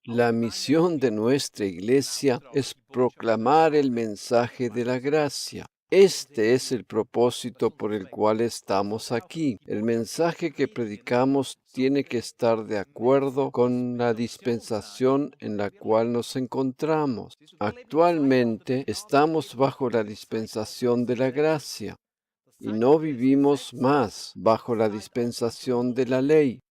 La misión de nuestra iglesia es proclamar el mensaje de la gracia. Este es el propósito por el cual estamos aquí. El mensaje que predicamos tiene que estar de acuerdo con la dispensación en la cual nos encontramos. Actualmente estamos bajo la dispensación de la gracia y no vivimos más bajo la dispensación de la ley,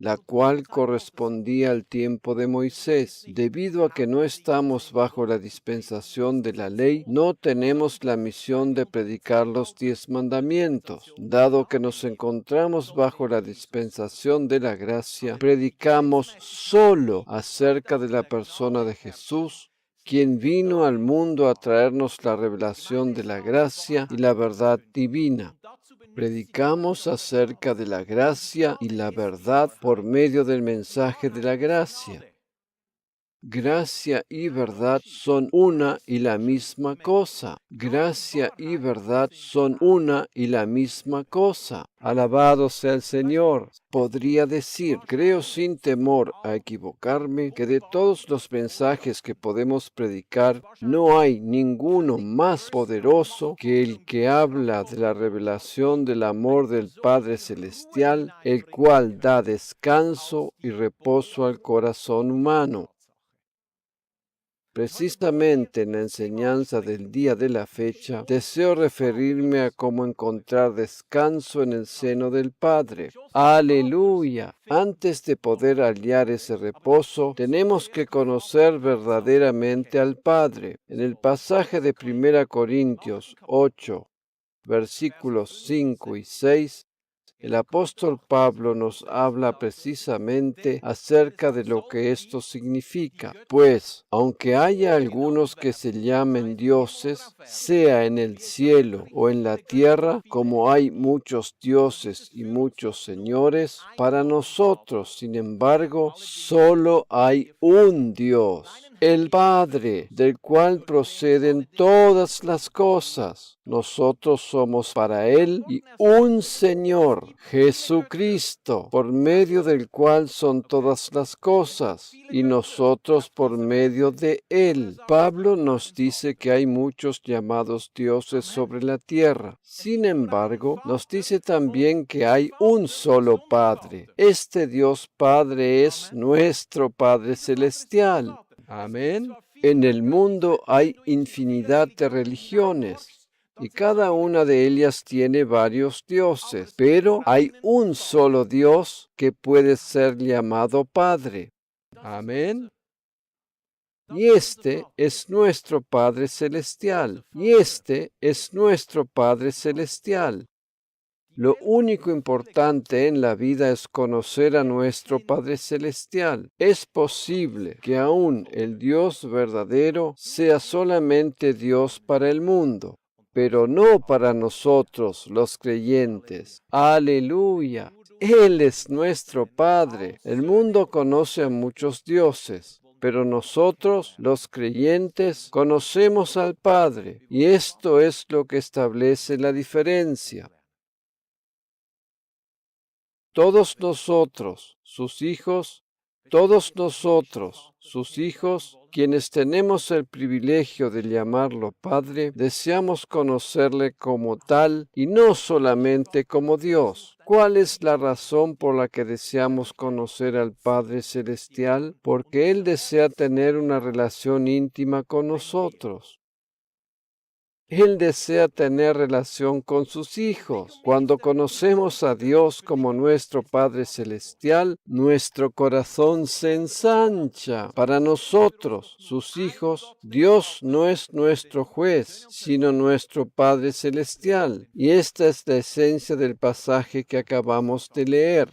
la cual correspondía al tiempo de Moisés. Debido a que no estamos bajo la dispensación de la ley, no tenemos la misión de predicar los 10 mandamientos. Dado que nos encontramos bajo la dispensación de la gracia, predicamos solo acerca de la persona de Jesús, quien vino al mundo a traernos la revelación de la gracia y la verdad divina. Predicamos acerca de la gracia y la verdad por medio del mensaje de la gracia. Gracia y verdad son una y la misma cosa. Gracia y verdad son una y la misma cosa. Alabado sea el Señor. Podría decir, creo sin temor a equivocarme, que de todos los mensajes que podemos predicar, no hay ninguno más poderoso que el que habla de la revelación del amor del Padre Celestial, el cual da descanso y reposo al corazón humano. Precisamente en la enseñanza del día de la fecha, deseo referirme a cómo encontrar descanso en el seno del Padre. ¡Aleluya! Antes de poder hallar ese reposo, tenemos que conocer verdaderamente al Padre. En el pasaje de 1 Corintios 8, versículos 5 y 6, el apóstol Pablo nos habla precisamente acerca de lo que esto significa. Pues, aunque haya algunos que se llamen dioses, sea en el cielo o en la tierra, como hay muchos dioses y muchos señores, para nosotros, sin embargo, solo hay un Dios, el Padre, del cual proceden todas las cosas. Nosotros somos para Él y un Señor, Jesucristo, por medio del cual son todas las cosas, y nosotros por medio de Él. Pablo nos dice que hay muchos llamados dioses sobre la tierra. Sin embargo, nos dice también que hay un solo Padre. Este Dios Padre es nuestro Padre Celestial. Amén. En el mundo hay infinidad de religiones y cada una de ellas tiene varios dioses, pero hay un solo Dios que puede ser llamado Padre. Amén. Y este es nuestro Padre Celestial. Y este es nuestro Padre Celestial. Lo único importante en la vida es conocer a nuestro Padre Celestial. Es posible que aún el Dios verdadero sea solamente Dios para el mundo, pero no para nosotros los creyentes. ¡Aleluya! Él es nuestro Padre. El mundo conoce a muchos dioses, pero nosotros, los creyentes, conocemos al Padre, y esto es lo que establece la diferencia. Todos nosotros, sus hijos, quienes tenemos el privilegio de llamarlo Padre, deseamos conocerle como tal y no solamente como Dios. ¿Cuál es la razón por la que deseamos conocer al Padre Celestial? Porque Él desea tener una relación íntima con nosotros. Él desea tener relación con sus hijos. Cuando conocemos a Dios como nuestro Padre Celestial, nuestro corazón se ensancha. Para nosotros, sus hijos, Dios no es nuestro juez, sino nuestro Padre Celestial. Y esta es la esencia del pasaje que acabamos de leer.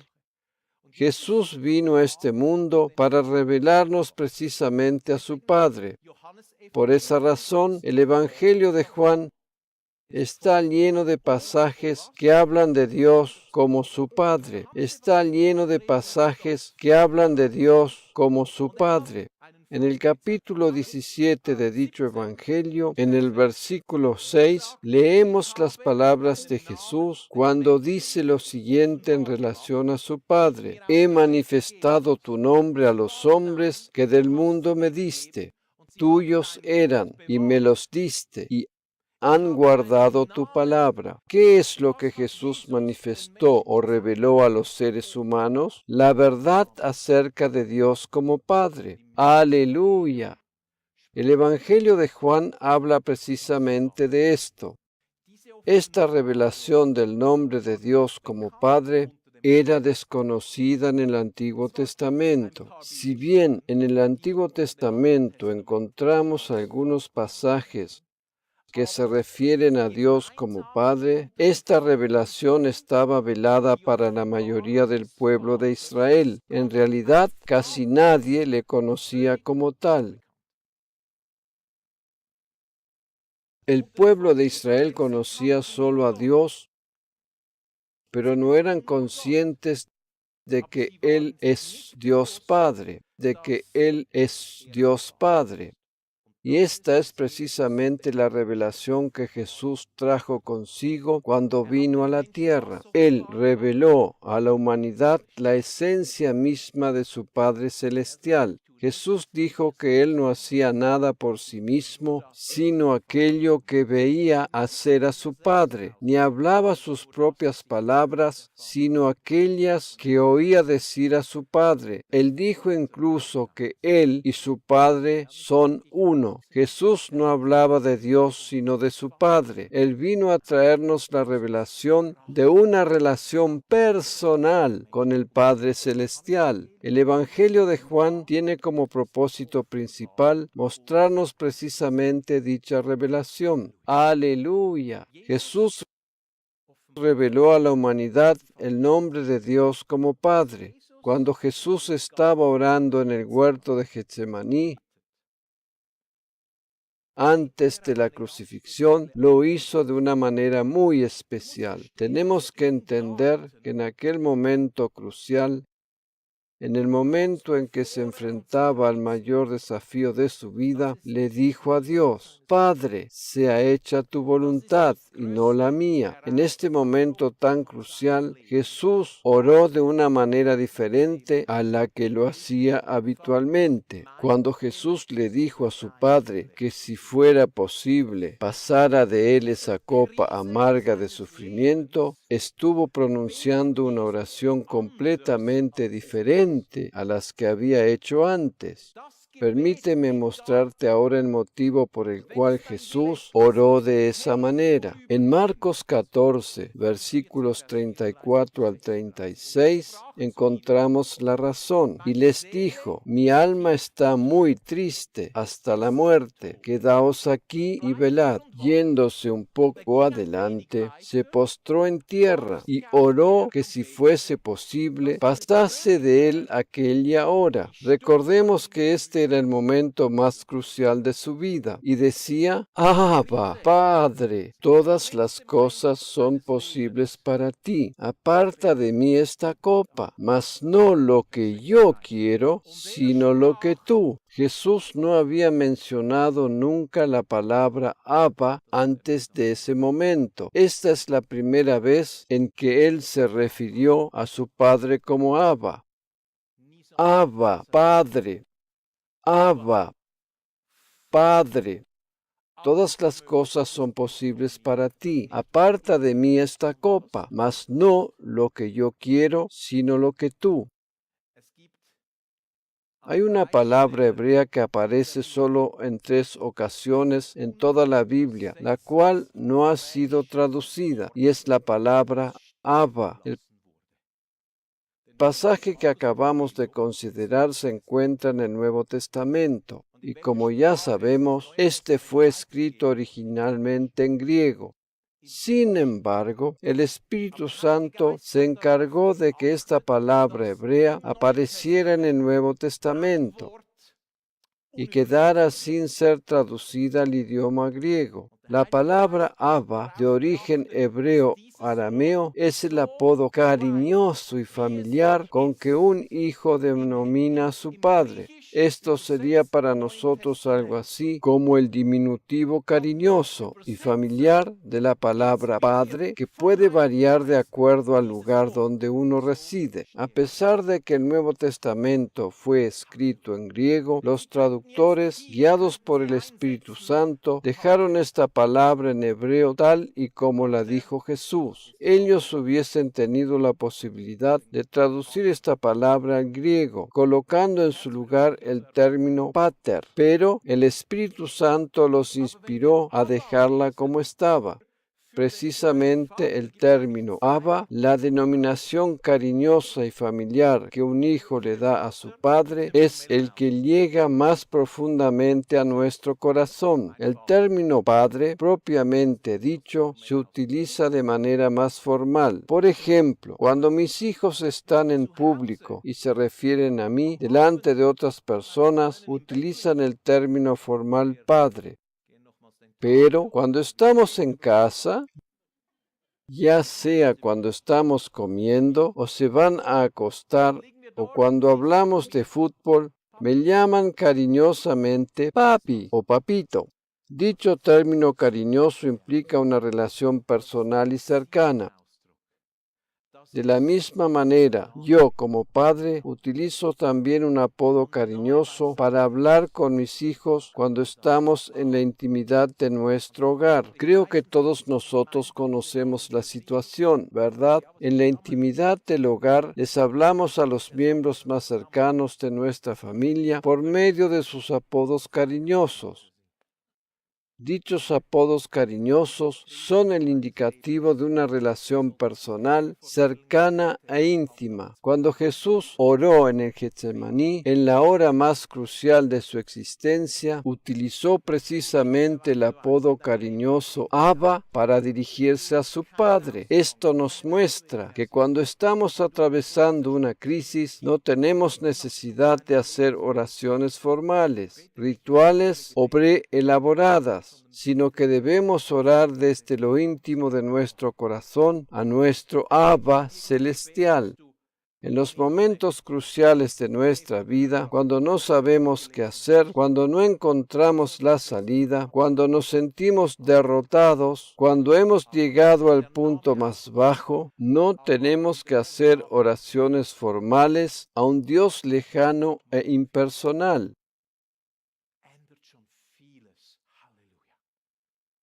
Jesús vino a este mundo para revelarnos precisamente a su Padre. Por esa razón, el Evangelio de Juan está lleno de pasajes que hablan de Dios como su Padre. Está lleno de pasajes que hablan de Dios como su Padre. En el capítulo 17 de dicho Evangelio, en el versículo 6, leemos las palabras de Jesús cuando dice lo siguiente en relación a su Padre: He manifestado tu nombre a los hombres que del mundo me diste. Tuyos eran y me los diste y han guardado tu palabra. ¿Qué es lo que Jesús manifestó o reveló a los seres humanos? La verdad acerca de Dios como Padre. ¡Aleluya! El Evangelio de Juan habla precisamente de esto. Esta revelación del nombre de Dios como Padre era desconocida en el Antiguo Testamento. Si bien en el Antiguo Testamento encontramos algunos pasajes que se refieren a Dios como Padre, esta revelación estaba velada para la mayoría del pueblo de Israel. En realidad, casi nadie le conocía como tal. El pueblo de Israel conocía solo a Dios, pero no eran conscientes de que Él es Dios Padre, de que Él es Dios Padre. Y esta es precisamente la revelación que Jesús trajo consigo cuando vino a la tierra. Él reveló a la humanidad la esencia misma de su Padre Celestial. Jesús dijo que Él no hacía nada por sí mismo, sino aquello que veía hacer a su Padre, ni hablaba sus propias palabras, sino aquellas que oía decir a su Padre. Él dijo incluso que Él y su Padre son uno. Jesús no hablaba de Dios, sino de su Padre. Él vino a traernos la revelación de una relación personal con el Padre Celestial. El Evangelio de Juan tiene como propósito principal mostrarnos precisamente dicha revelación. ¡Aleluya! Jesús reveló a la humanidad el nombre de Dios como Padre. Cuando Jesús estaba orando en el huerto de Getsemaní, antes de la crucifixión, lo hizo de una manera muy especial. Tenemos que entender que en aquel momento crucial, en el momento en que se enfrentaba al mayor desafío de su vida, le dijo a Dios: Padre, sea hecha tu voluntad y no la mía. En este momento tan crucial, Jesús oró de una manera diferente a la que lo hacía habitualmente. Cuando Jesús le dijo a su Padre que si fuera posible pasara de él esa copa amarga de sufrimiento, estuvo pronunciando una oración completamente diferente a las que había hecho antes. Permíteme mostrarte ahora el motivo por el cual Jesús oró de esa manera. En Marcos 14, versículos 34 al 36, encontramos la razón. Y les dijo: Mi alma está muy triste hasta la muerte. Quedaos aquí y velad. Yéndose un poco adelante, se postró en tierra y oró que si fuese posible pasase de él aquella hora. Recordemos que este era el momento más crucial de su vida, y decía: Abba, Padre, todas las cosas son posibles para ti. Aparta de mí esta copa, mas no lo que yo quiero, sino lo que tú. Jesús no había mencionado nunca la palabra Abba antes de ese momento. Esta es la primera vez en que él se refirió a su Padre como Abba. Abba, Padre. Abba, Padre, todas las cosas son posibles para ti. Aparta de mí esta copa, mas no lo que yo quiero, sino lo que tú. Hay una palabra hebrea que aparece solo en 3 ocasiones en toda la Biblia, la cual no ha sido traducida, y es la palabra Abba. El pasaje que acabamos de considerar se encuentra en el Nuevo Testamento, y como ya sabemos, este fue escrito originalmente en griego. Sin embargo, el Espíritu Santo se encargó de que esta palabra hebrea apareciera en el Nuevo Testamento y quedara sin ser traducida al idioma griego. La palabra Abba, de origen hebreo-arameo, es el apodo cariñoso y familiar con que un hijo denomina a su padre. Esto sería para nosotros algo así como el diminutivo cariñoso y familiar de la palabra padre, que puede variar de acuerdo al lugar donde uno reside. A pesar de que el Nuevo Testamento fue escrito en griego, los traductores, guiados por el Espíritu Santo, dejaron esta palabra en hebreo tal y como la dijo Jesús. Ellos hubiesen tenido la posibilidad de traducir esta palabra al griego, colocando en su lugar el término pater, pero el Espíritu Santo los inspiró a dejarla como estaba. Precisamente el término Abba, la denominación cariñosa y familiar que un hijo le da a su padre, es el que llega más profundamente a nuestro corazón. El término padre, propiamente dicho, se utiliza de manera más formal. Por ejemplo, cuando mis hijos están en público y se refieren a mí delante de otras personas, utilizan el término formal padre. Pero cuando estamos en casa, ya sea cuando estamos comiendo o se van a acostar o cuando hablamos de fútbol, me llaman cariñosamente papi o papito. Dicho término cariñoso implica una relación personal y cercana. De la misma manera, yo como padre utilizo también un apodo cariñoso para hablar con mis hijos cuando estamos en la intimidad de nuestro hogar. Creo que todos nosotros conocemos la situación, ¿verdad? En la intimidad del hogar les hablamos a los miembros más cercanos de nuestra familia por medio de sus apodos cariñosos. Dichos apodos cariñosos son el indicativo de una relación personal, cercana e íntima. Cuando Jesús oró en el Getsemaní, en la hora más crucial de su existencia, utilizó precisamente el apodo cariñoso Abba para dirigirse a su Padre. Esto nos muestra que cuando estamos atravesando una crisis, no tenemos necesidad de hacer oraciones formales, rituales o preelaboradas, sino que debemos orar desde lo íntimo de nuestro corazón a nuestro Abba celestial. En los momentos cruciales de nuestra vida, cuando no sabemos qué hacer, cuando no encontramos la salida, cuando nos sentimos derrotados, cuando hemos llegado al punto más bajo, no tenemos que hacer oraciones formales a un Dios lejano e impersonal,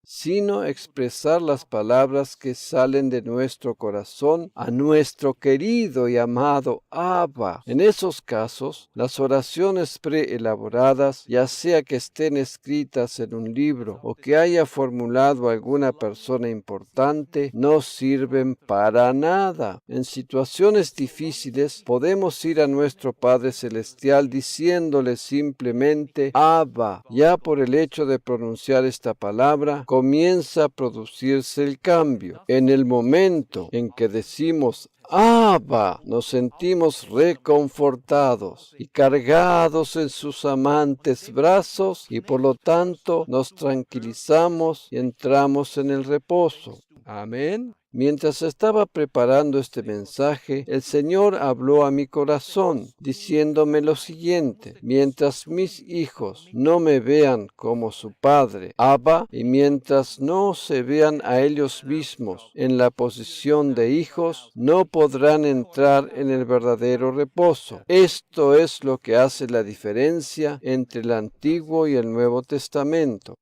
sino expresar las palabras que salen de nuestro corazón a nuestro querido y amado Abba. En esos casos, las oraciones preelaboradas, ya sea que estén escritas en un libro o que haya formulado alguna persona importante, no sirven para nada. En situaciones difíciles, podemos ir a nuestro Padre Celestial diciéndole simplemente Abba. Ya por el hecho de pronunciar esta palabra, comienza a producirse el cambio. En el momento en que decimos Abba, nos sentimos reconfortados y cargados en sus amantes brazos y por lo tanto nos tranquilizamos y entramos en el reposo. Amén. Mientras estaba preparando este mensaje, el Señor habló a mi corazón, diciéndome lo siguiente: mientras mis hijos no me vean como su padre, Abba, y mientras no se vean a ellos mismos en la posición de hijos, no podrán entrar en el verdadero reposo. Esto es lo que hace la diferencia entre el Antiguo y el Nuevo Testamento.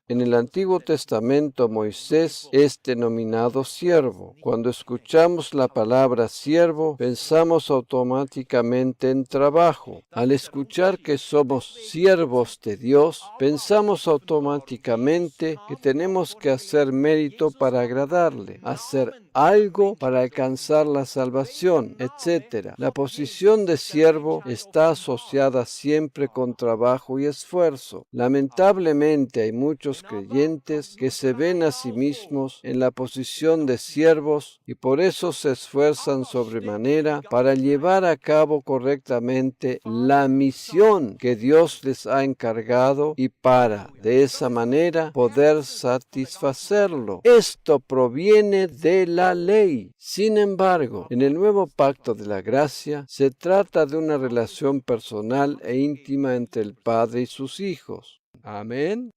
En el Antiguo Testamento, Moisés es denominado siervo. Cuando escuchamos la palabra siervo, pensamos automáticamente en trabajo. Al escuchar que somos siervos de Dios, pensamos automáticamente que tenemos que hacer mérito para agradarle, hacer algo para alcanzar la salvación, etc. La posición de siervo está asociada siempre con trabajo y esfuerzo. Lamentablemente hay muchos muchos creyentes que se ven a sí mismos en la posición de siervos y por eso se esfuerzan sobremanera para llevar a cabo correctamente la misión que Dios les ha encargado y para, de esa manera, poder satisfacerlo. Esto proviene de la ley. Sin embargo, en el nuevo pacto de la gracia, se trata de una relación personal e íntima entre el Padre y sus hijos. Amén.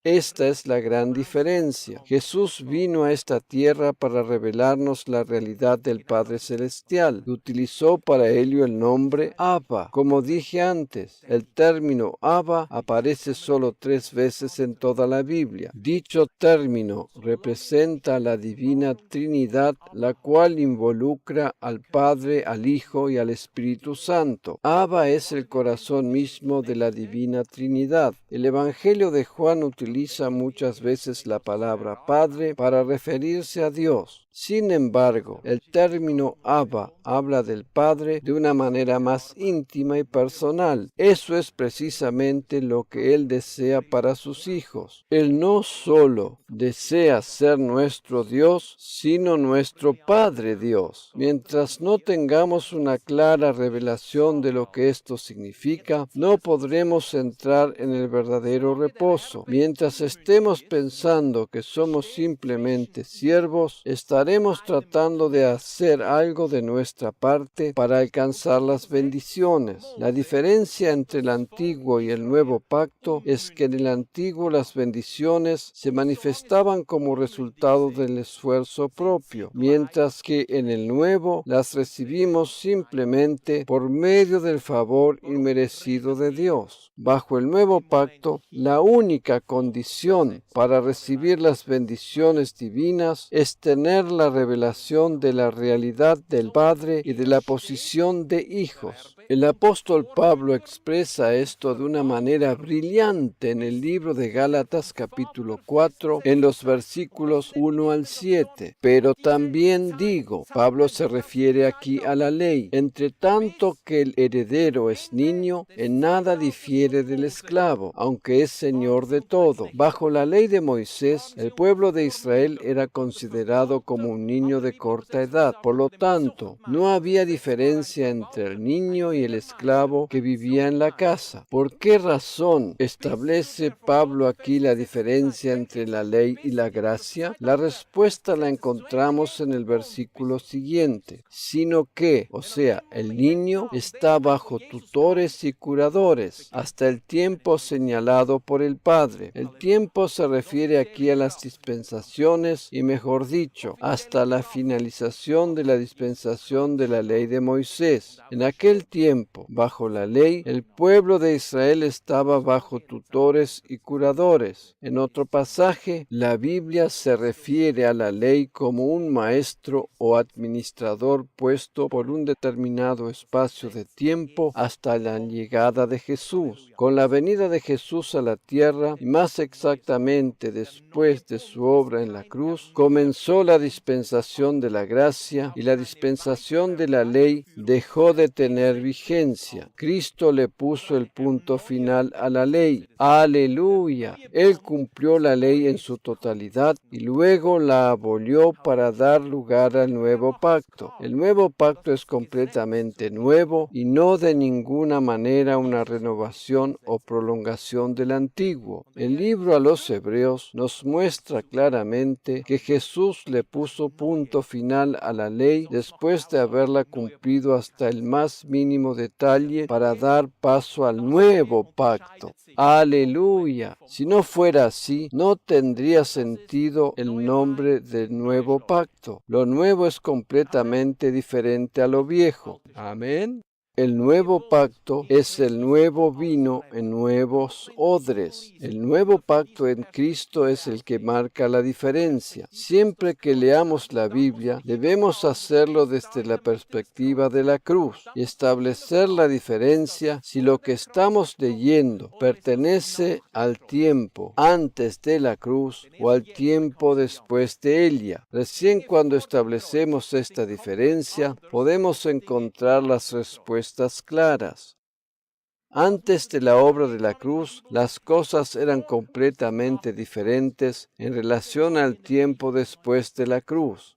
Esta es la gran diferencia. Jesús vino a esta tierra para revelarnos la realidad del Padre Celestial y utilizó para ello el nombre Abba. Como dije antes, el término Abba aparece solo 3 veces en toda la Biblia. Dicho término representa a la Divina Trinidad, la cual involucra al Padre, al Hijo y al Espíritu Santo. Abba es el corazón mismo de la Divina Trinidad. El Evangelio de Juan utiliza muchas veces la palabra Padre para referirse a Dios. Sin embargo, el término Abba habla del Padre de una manera más íntima y personal. Eso es precisamente lo que Él desea para sus hijos. Él no solo desea ser nuestro Dios, sino nuestro Padre Dios. Mientras no tengamos una clara revelación de lo que esto significa, no podremos entrar en el verdadero reposo. Mientras estemos pensando que somos simplemente siervos, estaremos tratando de hacer algo de nuestra parte para alcanzar las bendiciones. La diferencia entre el antiguo y el nuevo pacto es que en el antiguo las bendiciones se manifestaban como resultado del esfuerzo propio, mientras que en el nuevo las recibimos simplemente por medio del favor inmerecido de Dios. Bajo el nuevo pacto, la única condición para recibir las bendiciones divinas es tener la revelación de la realidad del Padre y de la posición de hijos. El apóstol Pablo expresa esto de una manera brillante en el libro de Gálatas capítulo 4 en los versículos 1 al 7. Pero también digo, Pablo se refiere aquí a la ley, entre tanto que el heredero es niño, en nada difiere del esclavo, aunque es señor de todo. Bajo la ley de Moisés, el pueblo de Israel era considerado como un niño de corta edad. Por lo tanto, no había diferencia entre el niño y el esclavo que vivía en la casa. ¿Por qué razón establece Pablo aquí la diferencia entre la ley y la gracia? La respuesta la encontramos en el versículo siguiente. Sino que, o sea, el niño está bajo tutores y curadores hasta el tiempo señalado por el Padre. El tiempo se refiere aquí a las dispensaciones y, mejor dicho, hasta la finalización de la dispensación de la ley de Moisés. En aquel tiempo, bajo la ley, el pueblo de Israel estaba bajo tutores y curadores. En otro pasaje, la Biblia se refiere a la ley como un maestro o administrador puesto por un determinado espacio de tiempo hasta la llegada de Jesús. Con la venida de Jesús a la tierra, y más exactamente después de su obra en la cruz, comenzó la dispensación de la gracia y la dispensación de la ley dejó de tener vigencia. Cristo le puso el punto final a la ley. ¡Aleluya! Él cumplió la ley en su totalidad y luego la abolió para dar lugar al nuevo pacto. El nuevo pacto es completamente nuevo y no de ninguna manera una renovación o prolongación del antiguo. El libro a los Hebreos nos muestra claramente que Jesús le puso punto final a la ley después de haberla cumplido hasta el más mínimo detalle para dar paso al nuevo pacto. ¡Aleluya! Si no fuera así, no tendría sentido el nombre del nuevo pacto. Lo nuevo es completamente diferente a lo viejo. Amén. El nuevo pacto es el nuevo vino en nuevos odres. El nuevo pacto en Cristo es el que marca la diferencia. Siempre que leamos la Biblia, debemos hacerlo desde la perspectiva de la cruz y establecer la diferencia si lo que estamos leyendo pertenece al tiempo antes de la cruz o al tiempo después de ella. Recién cuando establecemos esta diferencia, podemos encontrar las respuestas claras. Antes de la obra de la cruz, las cosas eran completamente diferentes en relación al tiempo después de la cruz.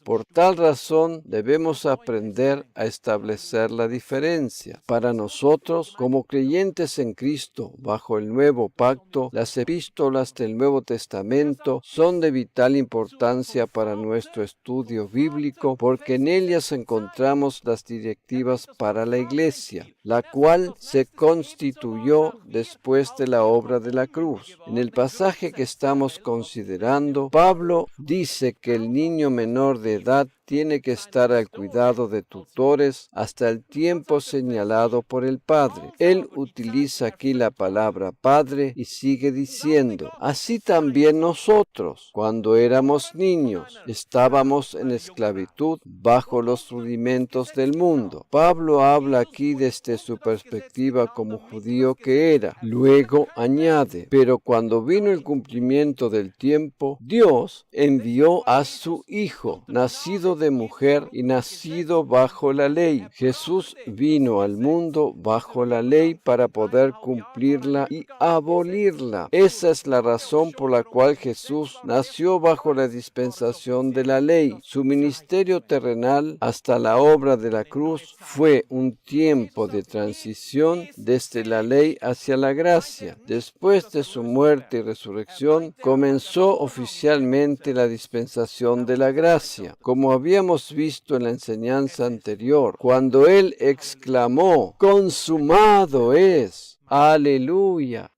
Por tal razón, debemos aprender a establecer la diferencia. Para nosotros, como creyentes en Cristo, bajo el nuevo pacto, las epístolas del Nuevo Testamento son de vital importancia para nuestro estudio bíblico, porque en ellas encontramos las directivas para la Iglesia, la cual se constituyó después de la obra de la cruz. En el pasaje que estamos considerando, Pablo dice que el niño menor de edad tiene que estar al cuidado de tutores hasta el tiempo señalado por el padre. Él utiliza aquí la palabra padre y sigue diciendo, así también nosotros, cuando éramos niños, estábamos en esclavitud bajo los rudimentos del mundo. Pablo habla aquí desde su perspectiva como judío que era. Luego añade, pero cuando vino el cumplimiento del tiempo, Dios envió a su Hijo, nacido de mujer y nacido bajo la ley. Jesús vino al mundo bajo la ley para poder cumplirla y abolirla. Esa es la razón por la cual Jesús nació bajo la dispensación de la ley. Su ministerio terrenal hasta la obra de la cruz fue un tiempo de transición desde la ley hacia la gracia. Después de su muerte y resurrección, comenzó oficialmente la dispensación de la gracia. Como habíamos visto en la enseñanza anterior, cuando Él exclamó, consumado es, aleluya,